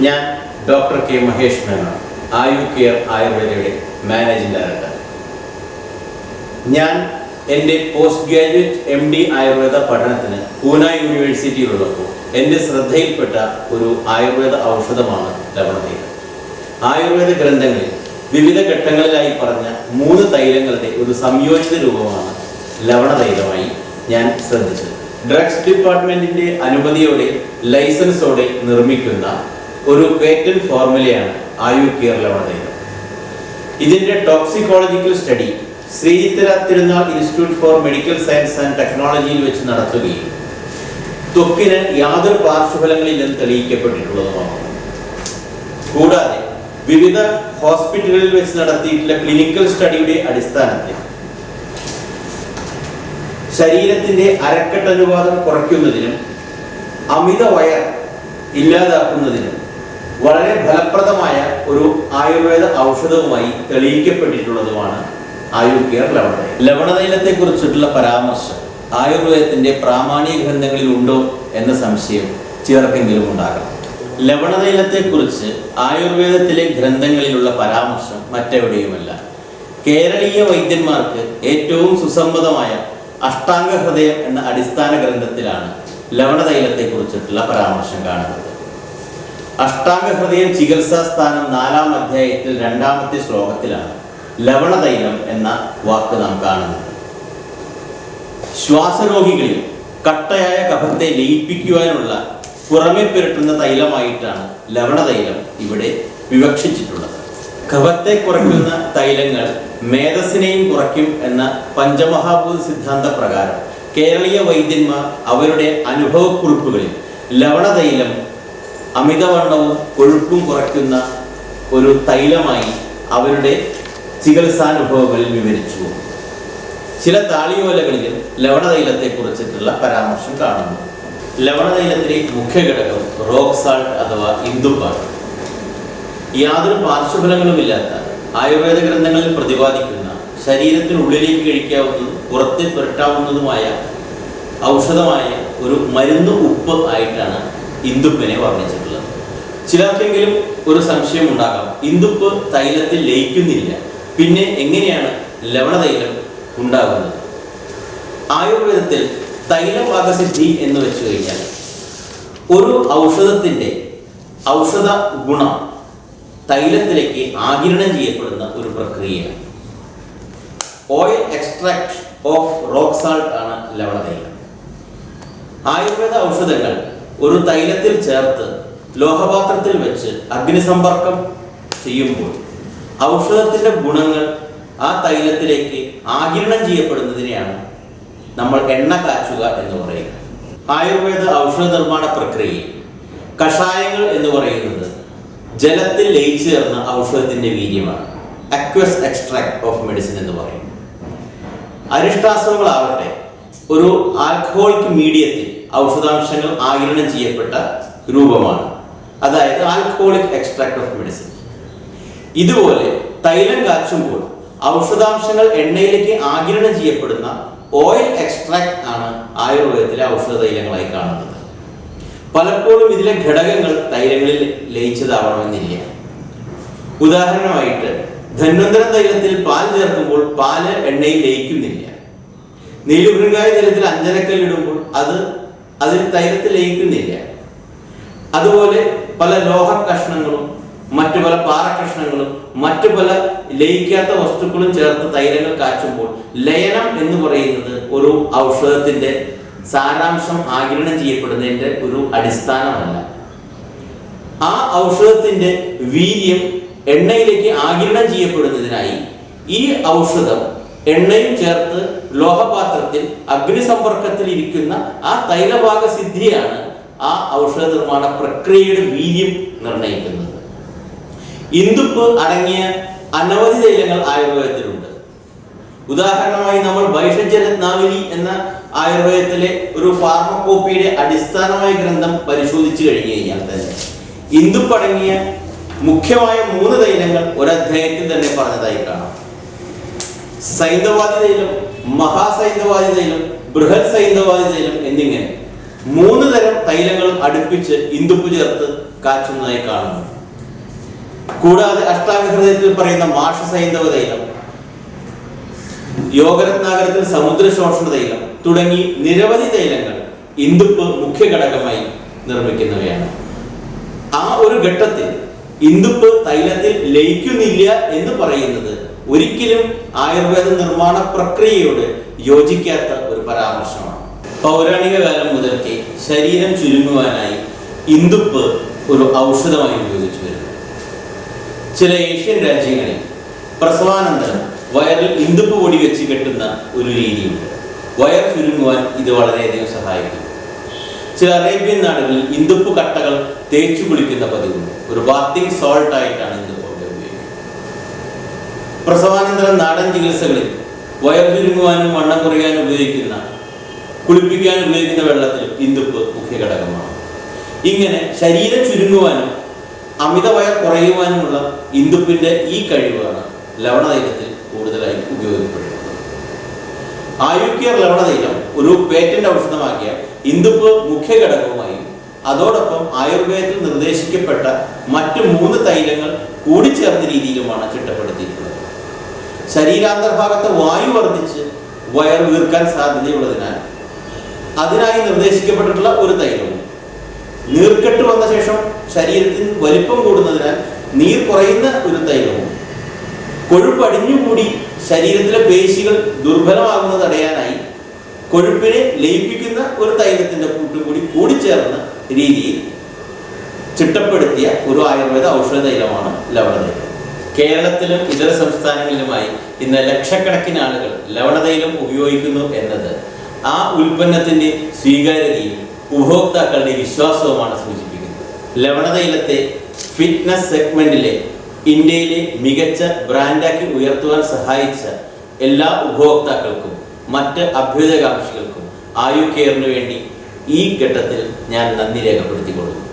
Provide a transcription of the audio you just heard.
ഞാൻ doctor K Mahesh Menon, Ayu care ആയുർവേദയുടെ managing director. ഞാൻ എൻ്റെ പോസ്റ്റ് ഗ്രാജുവേറ്റ് MD ആയുർവേദ പഠനത്തിന് പൂന യൂണിവേഴ്സിറ്റിയിലുള്ളപ്പോൾ എൻ്റെ ശ്രദ്ധയിൽപ്പെട്ട ഒരു ആയുർവേദ ഔഷധമാണ് ലവണതൈലം. ആയുർവേദ ഗ്രന്ഥങ്ങളിൽ വിവിധ ഘട്ടങ്ങളിലായി പറഞ്ഞ 3 തൈലങ്ങളുടെ ഒരു സംയോജിത രൂപമാണ് ലവണതൈലമായി ഞാൻ ശ്രദ്ധിച്ചത്. ഡ്രഗ്സ് ഡിപ്പാർട്ട്മെന്റിന്റെ അനുമതിയോടെ ലൈസൻസോടെ നിർമ്മിക്കുന്ന ഒരു പേറ്റന്റ് ഫോർമുലയാണ് ആയു കെയർ ലവണതൈലം. ഇതിന്റെ toxicological study Sree Chithira Thirunal institute four medical science and ടെക്നോളജിയിൽ വെച്ച് നടത്തുകയും ത്വക്കിന് യാതൊരു പാർശ്വഫലങ്ങളില്ലെന്ന് തെളിയിക്കപ്പെട്ടിട്ടുള്ളതുമാണ്. കൂടാതെ വിവിധ ഹോസ്പിറ്റലുകളിൽ വെച്ച് നടത്തിയിട്ടുള്ള ക്ലിനിക്കൽ സ്റ്റഡിയുടെ അടിസ്ഥാനത്തിൽ ശരീരത്തിന്റെ അരക്കെട്ടനുപാതം കുറയ്ക്കുന്നതിനും അമിത വയർ ഇല്ലാതാക്കുന്നതിനും വളരെ ഫലപ്രദമായ ഒരു ആയുർവേദ ഔഷധവുമായി തെളിയിക്കപ്പെട്ടിട്ടുള്ളതുമാണ് ആയു കെയർ ലവണതൈലം. ലവണതൈലത്തെ കുറിച്ചിട്ടുള്ള പരാമർശം ആയുർവേദത്തിന്റെ പ്രാമാണിക ഗ്രന്ഥങ്ങളിൽ ഉണ്ടോ എന്ന സംശയം ചിലർക്കെങ്കിലും ഉണ്ടാകാം. ലവണതൈലത്തെ കുറിച്ച് ആയുർവേദത്തിലെ ഗ്രന്ഥങ്ങളിലുള്ള പരാമർശം മറ്റെവിടെയുമല്ല. കേരളീയ വൈദ്യന്മാർക്ക് ഏറ്റവും സുസമ്മതമായ അഷ്ടാംഗ ഹൃദയം എന്ന അടിസ്ഥാന ഗ്രന്ഥത്തിലാണ് ലവണതൈലത്തെ കുറിച്ചിട്ടുള്ള പരാമർശം കാണുന്നത്. അഷ്ടാംഗ ഹൃദയം ചികിത്സാ സ്ഥാനം 4-ാം അധ്യായത്തിൽ 2-ാമത്തെ ശ്ലോകത്തിലാണ് ലവണതൈലം എന്ന വാക്ക് നാം കാണുന്നത്. ശ്വാസരോഗികളിൽ കട്ടയായ കഫത്തെ ലയിപ്പിക്കുവാനുള്ള പുറമെ പുരട്ടുന്ന തൈലമായിട്ടാണ് ലവണതൈലം ഇവിടെ വിവക്ഷിച്ചിട്ടുള്ളത്. കഫത്തെ കുറയ്ക്കുന്ന തൈലങ്ങൾ മേധസ്സിനെയും കുറയ്ക്കും എന്ന പഞ്ചമഹാഭൂത സിദ്ധാന്ത പ്രകാരം കേരളീയ വൈദ്യന്മാർ അവരുടെ അനുഭവക്കുറിപ്പുകളിൽ ലവണതൈലം അമിതവണ്ണവും കൊഴുപ്പും കുറയ്ക്കുന്ന ഒരു തൈലമായി അവരുടെ ചികിത്സാനുഭവങ്ങളിൽ വിവരിച്ചു. ചില താളിയോലകളിലും ലവണതൈലത്തെ കുറിച്ചിട്ടുള്ള പരാമർശം കാണുന്നു. ലവണതൈലത്തിലെ മുഖ്യ ഘടകം റോക്ക് സാൾട്ട് അഥവാ ഇന്ദുപ്പാണ്. യാതൊരു പാർശ്വഫലങ്ങളുമില്ലാത്ത ആയുർവേദ ഗ്രന്ഥങ്ങളിൽ പ്രതിപാദിക്കുന്ന ശരീരത്തിനുള്ളിലേക്ക് കഴിക്കാവുന്നതും പുറത്ത് പുരട്ടാവുന്നതുമായ ഔഷധമായ ഒരു മരുന്ന് ഉപ്പ് ആയിട്ടാണ് ഇന്ദുപ്പിനെ വർണ്ണിച്ചിട്ടുള്ളത്. ചിലർക്കെങ്കിലും ഒരു സംശയം ഉണ്ടാകാം, ഇന്ദുപ്പ് തൈലത്തിൽ ലയിക്കുന്നില്ല, പിന്നെ എങ്ങനെയാണ് ലവണതൈലം ഉണ്ടാകുന്നത്? ആയുർവേദത്തിൽ തൈലപാകസിദ്ധി എന്ന് വെച്ചു കഴിഞ്ഞാൽ ഒരു ഔഷധത്തിന്റെ ഔഷധ ഗുണം തൈലത്തിലേക്ക് ആഗിരണം ചെയ്യപ്പെടുന്ന ഒരു പ്രക്രിയയാണ്. Oil extract of rock salt ആണ് ലവണതൈലം. ആയുർവേദ ഔഷധങ്ങൾ ഒരു തൈലത്തിൽ ചേർത്ത് ലോഹപാത്രത്തിൽ വെച്ച് അഗ്നിസമ്പർക്കം ചെയ്യുമ്പോൾ ഔഷധത്തിന്റെ ഗുണങ്ങൾ ആ തൈലത്തിലേക്ക് ആഗിരണം ചെയ്യപ്പെടുന്നതിനെയാണ് നമ്മൾ എണ്ണ കാച്ചുക എന്ന് പറയുക. ആയുർവേദ ഔഷധ നിർമ്മാണ പ്രക്രിയയിൽ കഷായങ്ങൾ എന്ന് പറയുന്നത് ജലത്തിൽ ലയിച്ചു ചേർന്ന ഔഷധത്തിന്റെ വീര്യമാണ്. അക്വസ് എക്സ്ട്രാക്ട് ഓഫ് മെഡിസിൻ എന്ന് പറയും. അരിഷ്ടാശ്രമങ്ങളാവട്ടെ ഒരു ആൽക്കഹോളിക് മീഡിയത്തിൽ ഔഷധാംശങ്ങൾ ആഗിരണം ചെയ്യപ്പെട്ട രൂപമാണ്, അതായത് ആൽക്കഹോളിക് എക്സ്ട്രാക്ട് ഓഫ് മെഡിസിൻ. ഇതുപോലെ തൈലം കാച്ചുമ്പോൾ ഔഷധാംശങ്ങൾ എണ്ണയിലേക്ക് ആഗിരണം ചെയ്യപ്പെടുന്ന ഓയിൽ എക്സ്ട്രാക്ട് ആണ് ആയുർവേദത്തിലെ ഔഷധ തൈലങ്ങളായി കാണുന്നത്. പലപ്പോഴും ഇതിലെ ഘടകങ്ങൾ തൈലങ്ങളിൽ ലയിച്ചതാവണമെന്നില്ല. ഉദാഹരണമായിട്ട് ധന്വന്തരം തൈലത്തിൽ പാൽ ചേർക്കുമ്പോൾ പാല് എണ്ണയിൽ ലയിക്കുന്നില്ല. നീലുഭൃംഗായ തൈലത്തിൽ അഞ്ജനക്കൽ ഇടുമ്പോൾ അതിൽ തൈലത്തിൽ ലയിക്കുന്നില്ല. അതുപോലെ പല ലോഹ കഷ്ണങ്ങളും മറ്റു പല പാറക്കഷ്ണങ്ങളും മറ്റു പല ലയിക്കാത്ത വസ്തുക്കളും ചേർത്ത് തൈലങ്ങൾ കാച്ചുമ്പോൾ ലയനം എന്ന് പറയുന്നത് ഒരു ഔഷധത്തിന്റെ സാരാംശം ആഗിരണം ചെയ്യപ്പെടുന്നതിന്റെ ഒരു അടിസ്ഥാനമല്ല. ആ ഔഷധത്തിന്റെ വീര്യം എണ്ണയിലേക്ക് ആഗിരണം ചെയ്യപ്പെടുന്നതിനായി ഈ ഔഷധം എണ്ണയും ചേർത്ത് ലോഹപാത്രത്തിൽ അഗ്നിസമ്പർക്കത്തിൽ ഇരിക്കുന്ന ആ തൈലഭാഗ സിദ്ധിയാണ് ആ ഔഷധ നിർമ്മാണ പ്രക്രിയയുടെ വീര്യം നിർണ്ണയിക്കുന്നത്. ഇന്ദുപ്പ് അടങ്ങിയ അനവധി തൈലങ്ങൾ ആയുർവേദത്തിലുണ്ട്. ഉദാഹരണമായി നമ്മൾ ഭൈഷജ്യരത്നാവലി എന്ന ആയുർവേദത്തിലെ ഒരു ഫാർമക്കോപ്പിയുടെ അടിസ്ഥാനമായ ഗ്രന്ഥം പരിശോധിച്ചു കഴിഞ്ഞു കഴിഞ്ഞാൽ തന്നെ ഇന്ദുപ്പ് അടങ്ങിയ മുഖ്യമായ 3 തൈലങ്ങൾ ഒരധ്യായത്തിൽ തന്നെ പറഞ്ഞതായി കാണാം. സൈന്ധവാദി തൈലം, മഹാസൈന്ധവാദി തൈലം, ബൃഹത് സൈന്ധവാദി തൈലം എന്നിങ്ങനെ 3 തരം തൈലങ്ങളും അടുപ്പിച്ച് ഇന്ദുപ്പ് ചേർത്ത് കാച്ചുന്നതായി കാണുന്നു. കൂടാതെ അഷ്ടാംഗഹൃദയത്തിൽ പറയുന്ന മാഷ സൈന്ധവ തൈലം, യോഗരത്നാകരത്തിൽ സമുദ്ര ശോഷണ തൈലം തുടങ്ങി നിരവധി തൈലങ്ങൾ ഇന്ദുപ്പ് മുഖ്യ ഘടകമായി നിർമ്മിക്കുന്നവയാണ്. ആ ഒരു ഘട്ടത്തിൽ ഇന്ദുപ്പ് തൈലത്തിൽ ലയിക്കുന്നില്ല എന്ന് പറയുന്നത് ഒരിക്കലും ആയുർവേദ നിർമ്മാണ പ്രക്രിയയോട് യോജിക്കാത്ത ഒരു പരാമർശമാണ്. പൗരാണിക കാലം മുതൽക്കേ ശരീരം ചുരുങ്ങുവാനായി ഇന്ദുപ്പ് ഒരു ഔഷധമായി ഉപയോഗിച്ചു വരുന്നു. ചില ഏഷ്യൻ രാജ്യങ്ങളിൽ പ്രസവാനന്തരം വയറിൽ ഇന്ദുപ്പ് പൊടി വെച്ച് കെട്ടുന്ന ഒരു രീതിയുണ്ട്. വയർ ചുരുങ്ങുവാൻ ഇത് വളരെയധികം സഹായിക്കും. ചില അറേബ്യൻ നാടുകളിൽ ഇന്ദുപ്പ് കട്ടകൾ തേച്ചു കുളിക്കുന്ന പതിവുണ്ട്. ഒരു ബാത്തിങ് സോൾട്ട് ആയിട്ടാണ് ഇന്ദുപ്പ് ഉപയോഗിക്കുന്നത്. പ്രസവാനന്തരം നാടൻ ചികിത്സകളിൽ വയർ ചുരുങ്ങുവാനും വണ്ണം കുറയാനും കുളിപ്പിക്കാൻ ഉപയോഗിക്കുന്ന വെള്ളത്തിലും ഇന്ദുപ്പ് മുഖ്യ ഘടകമാണ്. ഇങ്ങനെ ശരീരം ചുരുങ്ങുവാനും അമിത വയർ കുറയുവാനുമുള്ള ഇന്ദുപ്പിന്റെ ഈ കഴിവാണ് ലവണതൈലത്തിൽ കൂടുതലായി ഉപയോഗപ്പെടുന്നത്. ആയുർവേദ ലവണതൈലം ഒരു പേറ്റന്റ് ഔഷധമാക്കിയ ഇന്ദുപ്പ് മുഖ്യ ഘടകവുമായും അതോടൊപ്പം ആയുർവേദത്തിൽ നിർദ്ദേശിക്കപ്പെട്ട മറ്റ് 3 തൈലങ്ങൾ കൂടിച്ചേർന്ന രീതിയിലുമാണ് ചിട്ടപ്പെടുത്തിയിട്ടുള്ളത്. ശരീരാന്തർഭാഗത്തെ വായു വർദ്ധിച്ച് വയർ വീർക്കാൻ സാധ്യതയുള്ളതിനാൽ അതിനായി നിർദ്ദേശിക്കപ്പെട്ടിട്ടുള്ള ഒരു തൈലവും, നീർക്കെട്ട് വന്ന ശേഷം ശരീരത്തിന് വലിപ്പം കൂടുന്നതിനാൽ നീർ കുറയുന്ന ഒരു തൈലവും, കൊഴുപ്പടിഞ്ഞുകൂടി ശരീരത്തിലെ പേശികൾ ദുർബലമാകുന്നത് തടയാനായി കൊഴുപ്പിനെ ലയിപ്പിക്കുന്ന ഒരു തൈലത്തിന്റെ കൂട്ടും കൂടിച്ചേർന്ന രീതിയിൽ ചിട്ടപ്പെടുത്തിയ ഒരു ആയുർവേദ ഔഷധ തൈലമാണ് ലവണതൈലം. കേരളത്തിലും ഇതര സംസ്ഥാനങ്ങളിലുമായി ഇന്ന് ലക്ഷക്കണക്കിന് ആളുകൾ ലവണതൈലം ഉപയോഗിക്കുന്നു എന്നത് ആ ഉൽപ്പന്നത്തിന്റെ സ്വീകാര്യതയും ഉപഭോക്താക്കളുടെ വിശ്വാസവുമാണ് സൂചിപ്പിക്കുന്നത്. ലവണതൈലത്തെ ഫിറ്റ്നസ് സെഗ്മെന്റിലെ ഇന്ത്യയിലെ മികച്ച ബ്രാൻഡാക്കി ഉയർത്തുവാൻ സഹായിച്ച എല്ലാ ഉപഭോക്താക്കൾക്കും മറ്റ് അഭ്യുദയകാംക്ഷികൾക്കും ആയു കെയറിന് വേണ്ടി ഈ ഘട്ടത്തിൽ ഞാൻ നന്ദി രേഖപ്പെടുത്തിക്കൊള്ളുന്നു.